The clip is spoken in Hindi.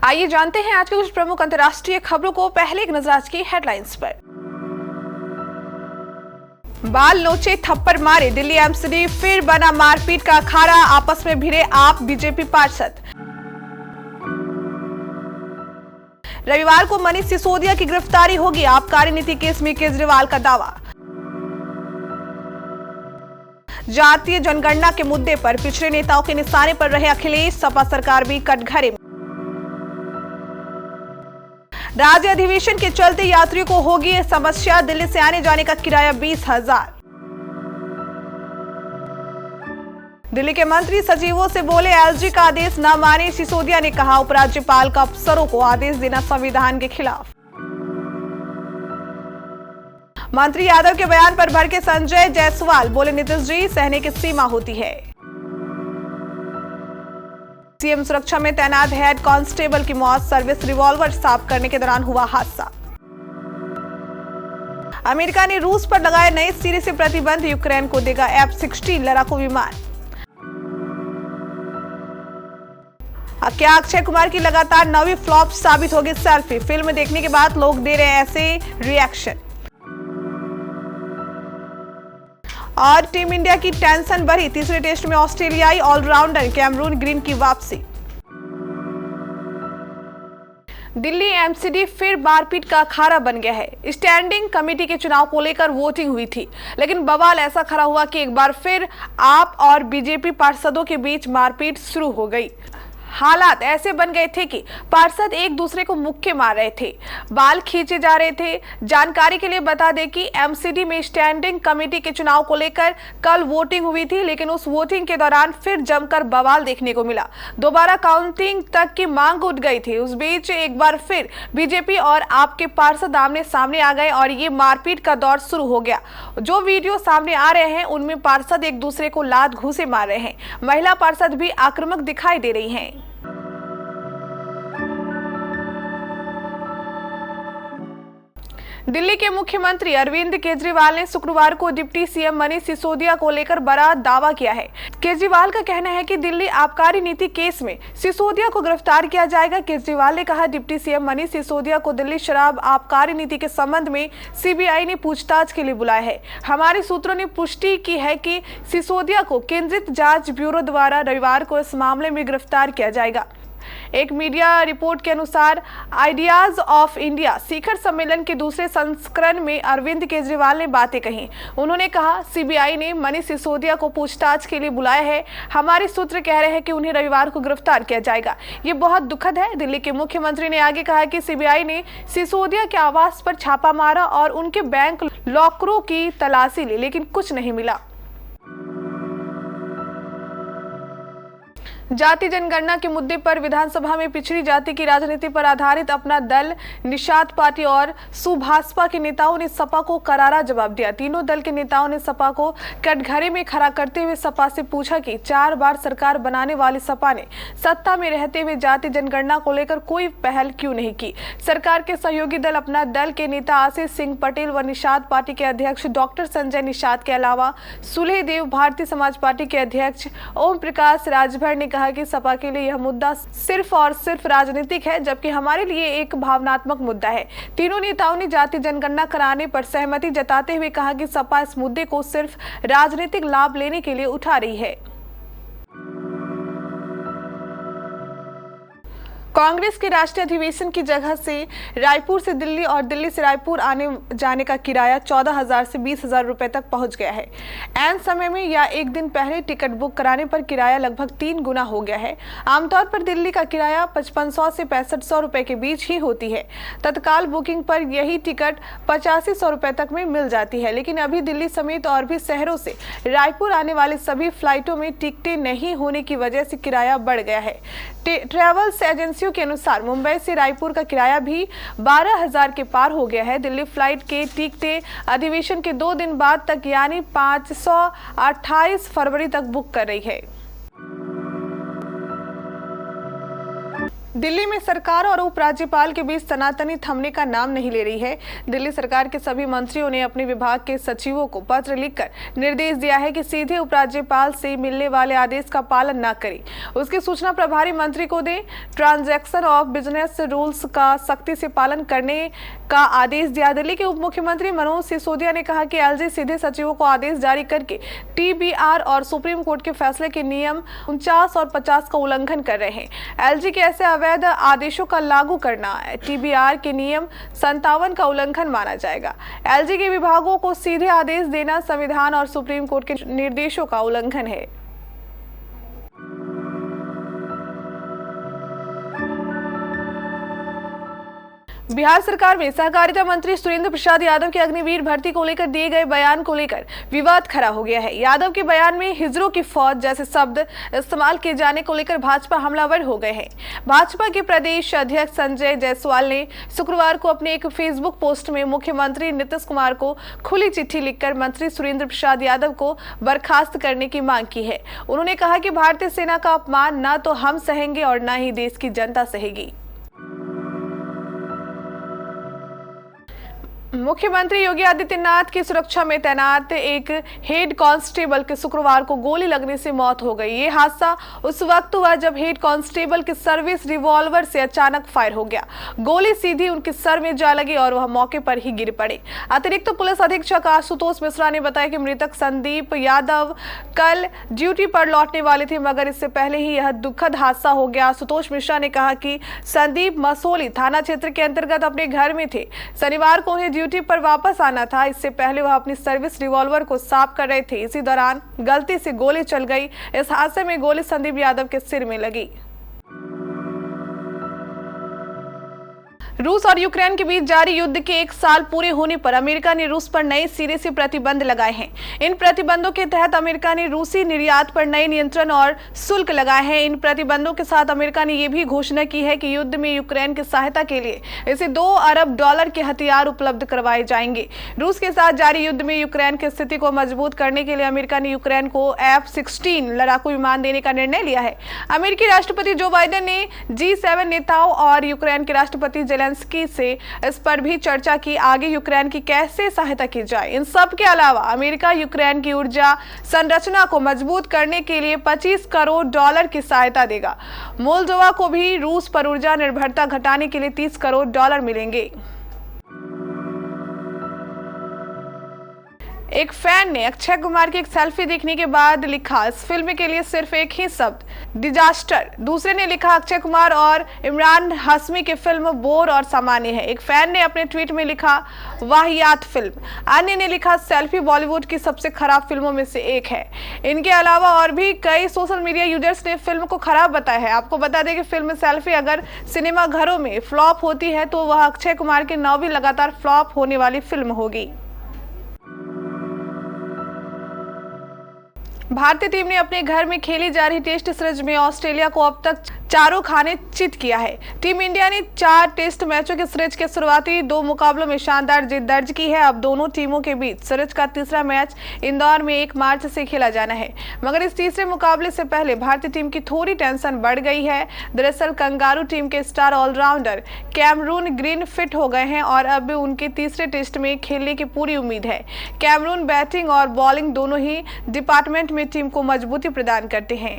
आइए जानते हैं आज के कुछ प्रमुख अंतर्राष्ट्रीय खबरों को। पहले एक नजर आज की हेडलाइंस पर। बाल नोचे, थप्पड़ मारे, दिल्ली एमसीडी फिर बना मारपीट का अखाड़ा, आपस में भिड़े आप बीजेपी पार्षद। रविवार को मनीष सिसोदिया की गिरफ्तारी होगी, आबकारी नीति केस में केजरीवाल का दावा। जातीय जनगणना के मुद्दे पर पिछड़े नेताओं के निशाने पर रहे अखिलेश, सपा सरकार भी कटघरे में। राज्य अधिवेशन के चलते यात्रियों को होगी समस्या, दिल्ली से आने जाने का किराया 20,000। दिल्ली के मंत्री सचिवों से बोले एलजी का आदेश न माने, सिसोदिया ने कहा उपराज्यपाल का अफसरों को आदेश देना संविधान के खिलाफ। मंत्री यादव के बयान पर भड़के संजय जायसवाल, बोले नीतीश जी सहने की सीमा होती है। सीएम सुरक्षा में तैनात हेड कांस्टेबल की मौत, सर्विस रिवॉल्वर साफ करने के दौरान हुआ हादसा। अमेरिका ने रूस पर लगाए नए सिरे से प्रतिबंध, यूक्रेन को देगा F-16 लड़ाकू विमान। क्या अक्षय कुमार की लगातार 9वीं फ्लॉप साबित होगी सेल्फी, फिल्म देखने के बाद लोग दे रहे हैं ऐसे रिएक्शन। और टीम इंडिया की टेंशन बढ़ी, तीसरे टेस्ट में ऑस्ट्रेलियाई ऑलराउंडर कैमरून ग्रीन की वापसी। दिल्ली एमसीडी फिर मारपीट का अखाड़ा बन गया है। स्टैंडिंग कमेटी के चुनाव को लेकर वोटिंग हुई थी, लेकिन बवाल ऐसा खड़ा हुआ कि एक बार फिर आप और बीजेपी पार्षदों के बीच मारपीट शुरू हो गई। हालात ऐसे बन गए थे कि पार्षद एक दूसरे को मुक्के मार रहे थे, बाल खींचे जा रहे थे। जानकारी के लिए बता दें कि एमसीडी में स्टैंडिंग कमेटी के चुनाव को लेकर कल वोटिंग हुई थी, लेकिन उस वोटिंग के दौरान फिर जमकर बवाल देखने को मिला। दोबारा काउंटिंग तक की मांग उठ गई थी। उस बीच एक बार फिर बीजेपी और आपके पार्षद आमने सामने आ गए और ये मारपीट का दौर शुरू हो गया। जो वीडियो सामने आ रहे हैं उनमें पार्षद एक दूसरे को लात घूंसे मार रहे हैं, महिला पार्षद भी आक्रामक दिखाई दे रही हैं। दिल्ली के मुख्यमंत्री अरविंद केजरीवाल ने शुक्रवार को डिप्टी सीएम मनीष सिसोदिया को लेकर बड़ा दावा किया है। केजरीवाल का कहना है कि दिल्ली आबकारी नीति केस में सिसोदिया को गिरफ्तार किया जाएगा। केजरीवाल ने कहा डिप्टी सीएम मनीष सिसोदिया को दिल्ली शराब आबकारी नीति के संबंध में सीबीआई ने पूछताछ के लिए बुलाया है। हमारे सूत्रों ने पुष्टि की है कि सिसोदिया को केंद्रीय जांच ब्यूरो द्वारा रविवार को इस मामले में गिरफ्तार किया जाएगा। एक मीडिया रिपोर्ट के अनुसार आइडियाज ऑफ इंडिया शिखर सम्मेलन के दूसरे संस्करण में अरविंद केजरीवाल ने बातें कही। उन्होंने कहा सीबीआई ने मनीष सिसोदिया को पूछताछ के लिए बुलाया है। हमारे सूत्र कह रहे हैं कि उन्हें रविवार को गिरफ्तार किया जाएगा। ये बहुत दुखद है। दिल्ली के मुख्यमंत्री ने आगे कहा कि सीबीआई ने सिसोदिया के आवास पर छापा मारा और उनके बैंक लॉकरों की तलाशी ली, लेकिन कुछ नहीं मिला। जाति जनगणना के मुद्दे पर विधानसभा में पिछड़ी जाति की राजनीति पर आधारित अपना दल निषाद पार्टी और सुभाषपा के नेताओं ने सपा को करारा जवाब दिया। तीनों दल के नेताओं ने सपा को कटघरे में खड़ा करते हुए सपा से पूछा कि 4 बार सरकार बनाने वाली सपा ने सत्ता में रहते हुए जाति जनगणना को लेकर कोई पहल क्यों नहीं की। सरकार के सहयोगी दल अपना दल के नेता आशीष सिंह पटेल व निषाद पार्टी के अध्यक्ष डॉक्टर संजय निषाद के अलावा सुलेहदेव, भारतीय समाज पार्टी के अध्यक्ष ओम प्रकाश राजभर ने कहा कि सपा के लिए यह मुद्दा सिर्फ और सिर्फ राजनीतिक है, जबकि हमारे लिए एक भावनात्मक मुद्दा है। तीनों नेताओं ने जाति जनगणना कराने पर सहमति जताते हुए कहा कि सपा इस मुद्दे को सिर्फ राजनीतिक लाभ लेने के लिए उठा रही है। कांग्रेस के राष्ट्रीय अधिवेशन की जगह से रायपुर से दिल्ली और दिल्ली से रायपुर आने जाने का किराया 14,000 से 20,000 रुपए तक पहुंच गया है। ऐन समय में या एक दिन पहले टिकट बुक कराने पर किराया लगभग 3 गुना हो गया है। आमतौर पर दिल्ली का किराया 5500 से 6500 रुपए के बीच ही होती है। तत्काल बुकिंग पर यही टिकट 8500 रुपए तक में मिल जाती है, लेकिन अभी दिल्ली समेत और भी शहरों से रायपुर आने वाले सभी फ्लाइटों में टिकटें नहीं होने की वजह से किराया बढ़ गया है। ट्रैवल्स एजेंसी के अनुसार मुंबई से रायपुर का किराया भी 12,000 के पार हो गया है। दिल्ली फ्लाइट के टिकटें अधिवेशन के 2 दिन बाद तक यानी 528 फरवरी तक बुक कर रही है। दिल्ली में सरकार और उपराज्यपाल के बीच तनातनी थमने का नाम नहीं ले रही है। दिल्ली सरकार के सभी मंत्रियों ने अपने विभाग के सचिवों को पत्र लिखकर निर्देश दिया है कि सीधे उपराज्यपाल से मिलने वाले आदेश का पालन न करें, उसकी सूचना प्रभारी मंत्री को दें। ट्रांजैक्शन ऑफ बिजनेस रूल्स का सख्ती से पालन करने का आदेश दिया। दिल्ली के उप मुख्यमंत्री मनोज सिसोदिया ने कहा कि एलजी सीधे सचिवों को आदेश जारी करके टीबीआर और सुप्रीम कोर्ट के फैसले के नियम 49 और 50 का उल्लंघन कर रहे हैं। एलजी के ऐसे अवैध आदेशों का लागू करना टीबीआर के नियम 57 का उल्लंघन माना जाएगा। एलजी के विभागों को सीधे आदेश देना संविधान और सुप्रीम कोर्ट के निर्देशों का उल्लंघन है। बिहार सरकार में सहकारिता मंत्री सुरेंद्र प्रसाद यादव के अग्निवीर भर्ती को लेकर दिए गए बयान को लेकर विवाद खड़ा हो गया है। यादव के बयान में हिजरों की फौज जैसे शब्द इस्तेमाल किए जाने को लेकर भाजपा हमलावर हो गए हैं। भाजपा के प्रदेश अध्यक्ष संजय जायसवाल ने शुक्रवार को अपने एक फेसबुक पोस्ट में मुख्यमंत्री नीतीश कुमार को खुली चिट्ठी लिखकर मंत्री सुरेंद्र प्रसाद यादव को बर्खास्त करने की मांग की है। उन्होंने कहा कि भारतीय सेना का अपमान न तो हम सहेंगे और न ही देश की जनता सहेगी। मुख्यमंत्री योगी आदित्यनाथ की सुरक्षा में तैनात एक हेड कांस्टेबल के शुक्रवार को गोली लगने से मौत हो गई। ये हादसा उस वक्त हुआ जब हेड कांस्टेबल के सर्विस रिवॉल्वर से अचानक फायर हो गया। गोली सीधी उनके सर में जा लगी और वह मौके पर ही गिर पड़े। अतिरिक्त पुलिस अधीक्षक आशुतोष मिश्रा ने बताया कि मृतक संदीप यादव कल ड्यूटी पर लौटने वाले थे, मगर इससे पहले ही यह दुखद हादसा हो गया। आशुतोष मिश्रा ने कहा कि संदीप मसोली थाना क्षेत्र के अंतर्गत अपने घर में थे। शनिवार को उन्हें ड्यूटी पर वापस आना था। इससे पहले वह अपनी सर्विस रिवॉल्वर को साफ कर रहे थे। इसी दौरान गलती से गोली चल गई। इस हादसे में गोली संदीप यादव के सिर में लगी। रूस और यूक्रेन के बीच जारी युद्ध के 1 साल पूरे होने पर अमेरिका ने रूस पर नए सिरे से प्रतिबंध लगाए हैं। इन प्रतिबंधों के तहत अमेरिका ने रूसी निर्यात पर नए नियंत्रण और शुल्क लगाए हैं। इन प्रतिबंधों के साथ अमेरिका ने यह भी घोषणा की है कि युद्ध में यूक्रेन की सहायता के लिए इसे $2 अरब के हथियार उपलब्ध करवाए जाएंगे। रूस के साथ जारी युद्ध में यूक्रेन की स्थिति को मजबूत करने के लिए अमेरिका ने यूक्रेन को F-16 लड़ाकू विमान देने का निर्णय लिया है। अमेरिकी राष्ट्रपति जो बाइडेन ने G7 नेताओं और यूक्रेन के राष्ट्रपति जेलेंस्की से इस पर भी चर्चा की, आगे यूक्रेन की कैसे सहायता की जाए। इन सब के अलावा अमेरिका यूक्रेन की ऊर्जा संरचना को मजबूत करने के लिए $25 करोड़ की सहायता देगा। मोल्दोवा को भी रूस पर ऊर्जा निर्भरता घटाने के लिए $30 करोड़ मिलेंगे। एक फैन ने अक्षय कुमार की एक सेल्फी देखने के बाद लिखा, इस फिल्म के लिए सिर्फ एक ही शब्द, डिजास्टर। दूसरे ने लिखा, अक्षय कुमार और इमरान हाशमी की फिल्म बोर और सामान्य है। एक फैन ने अपने ट्वीट में लिखा, वाहियात फिल्म। अन्य ने लिखा, सेल्फी बॉलीवुड की सबसे खराब फिल्मों में से एक है। इनके अलावा और भी कई सोशल मीडिया यूजर्स ने फिल्म को खराब बताया है। आपको बता दें कि फिल्म सेल्फी अगर सिनेमा घरों में फ्लॉप होती है तो वह अक्षय कुमार की 9वीं लगातार फ्लॉप होने वाली फिल्म होगी। भारतीय टीम ने अपने घर में खेली जा रही टेस्ट सीरीज में ऑस्ट्रेलिया को अब तक 4 खाने चित किया है। टीम इंडिया ने 4 टेस्ट मैचों के सीरीज के शुरुआती 2 मुकाबलों में शानदार जीत दर्ज की है। अब दोनों टीमों के बीच सीरीज का तीसरा मैच इंदौर में 1 मार्च से खेला जाना है, मगर इस तीसरे मुकाबले से पहले भारतीय टीम की थोड़ी टेंशन बढ़ गई है। दरअसल कंगारू टीम के star allrounder Cameron Green fit हो गए हैं और अब उनके तीसरे टेस्ट में खेलने की पूरी उम्मीद है। कैमरून बैटिंग और बॉलिंग दोनों ही डिपार्टमेंट में टीम को मजबूती प्रदान करते हैं।